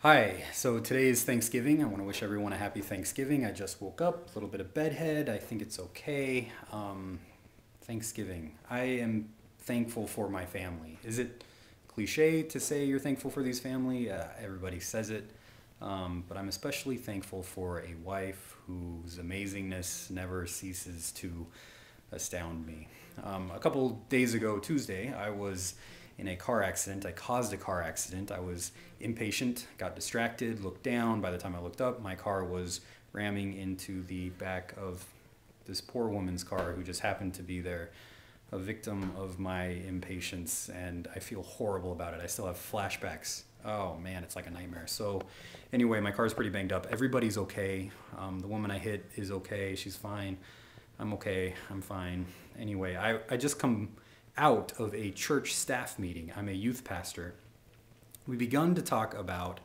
Hi, so today is Thanksgiving. I want to wish everyone a happy Thanksgiving. I just woke up, a little bit of bedhead. I think it's okay. Thanksgiving. I am thankful for my family. Is it cliche to say you're thankful for these family? Everybody says it. But I'm especially thankful for a wife whose amazingness never ceases to astound me. A couple days ago, Tuesday, I was in a car accident. I caused a car accident. I was impatient, got distracted, looked down. By the time I looked up, my car was ramming into the back of this poor woman's car who just happened to be there, a victim of my impatience, and I feel horrible about it. I still have flashbacks. Oh man, it's like a nightmare. So anyway, my car's pretty banged up. Everybody's okay. The woman I hit is okay. She's fine. I'm okay. I'm fine. Anyway, I just come out of a church staff meeting. I'm a youth pastor. We've begun to talk about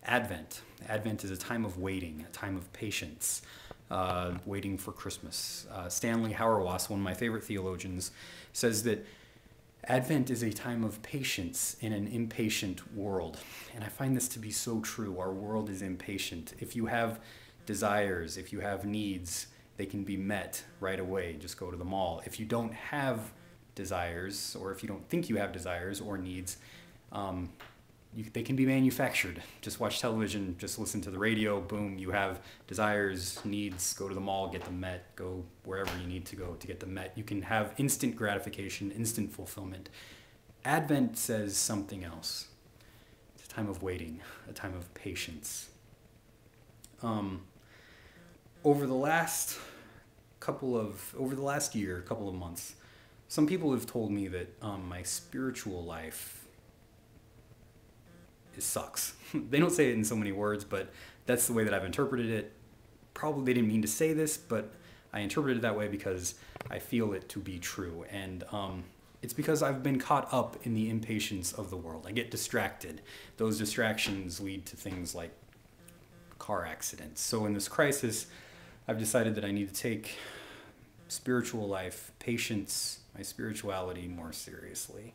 Advent. Advent is a time of waiting, a time of patience, waiting for Christmas. Stanley Hauerwas, one of my favorite theologians, says that Advent is a time of patience in an impatient world. And I find this to be so true. Our world is impatient. If you have desires, if you have needs, they can be met right away. Just go to the mall. If you don't have desires, or if you don't think you have desires or needs, they can be manufactured. Just watch television, just listen to the radio, boom, you have desires, needs, go to the mall, get them met, go wherever you need to go to get them met. You can have instant gratification, instant fulfillment. Advent says something else. It's a time of waiting, a time of patience. Over the last year, couple of months, some people have told me that my spiritual life sucks. They don't say it in so many words, but that's the way that I've interpreted it. Probably they didn't mean to say this, but I interpreted it that way because I feel it to be true. And it's because I've been caught up in the impatience of the world. I get distracted. Those distractions lead to things like car accidents. So in this crisis, I've decided that I need to take spiritual life, patience, my spirituality more seriously.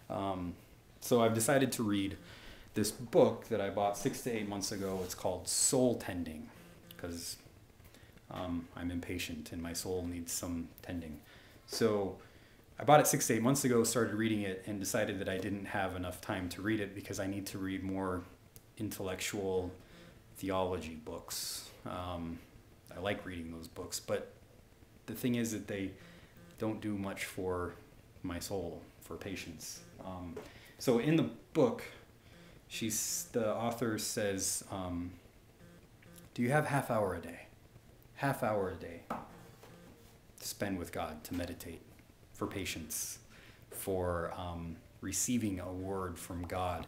So I've decided to read this book that I bought 6 to 8 months ago. It's called Soul Tending, because I'm impatient and my soul needs some tending. So I bought it 6 to 8 months ago, started reading it, and decided that I didn't have enough time to read it because I need to read more intellectual theology books. I like reading those books, but the thing is that they don't do much for my soul, for patience. So in the book, the author says, do you have half hour a day? Half hour a day to spend with God, to meditate, for patience, for receiving a word from God.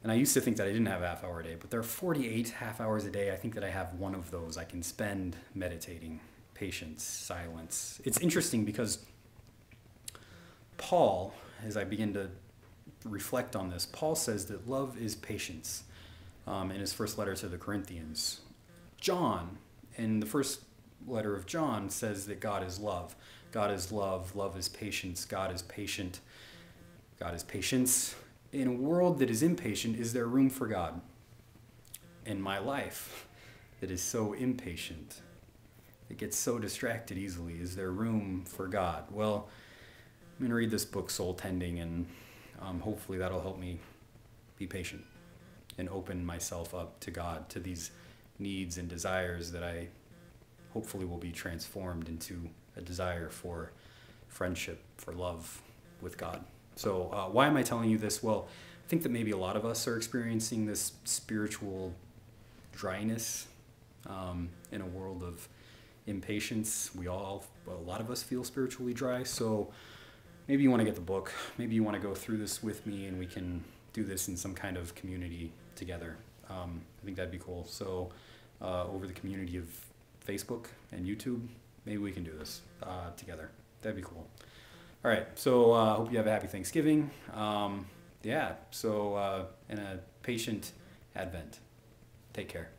And I used to think that I didn't have a half hour a day, but there are 48 half hours a day. I think that I have one of those I can spend meditating, patience, silence. It's interesting because Paul, as I begin to reflect on this, Paul says that love is patience in his first letter to the Corinthians. John, in the first letter of John, says that God is love. God is love. Love is patience. God is patient. God is patience. In a world that is impatient, is there room for God? In my life that is so impatient, it gets so distracted easily, is there room for God? Well, I'm going to read this book, Soul Tending, and hopefully that'll help me be patient and open myself up to God, to these needs and desires that I hopefully will be transformed into a desire for friendship, for love with God. So why am I telling you this? Well, I think that maybe a lot of us are experiencing this spiritual dryness in a world of impatience. A lot of us feel spiritually dry. So maybe you want to get the book. Maybe you want to go through this with me and we can do this in some kind of community together. I think that'd be cool. So over the community of Facebook and YouTube, maybe we can do this together. That'd be cool. All right, so hope you have a happy Thanksgiving. And a patient Advent. Take care.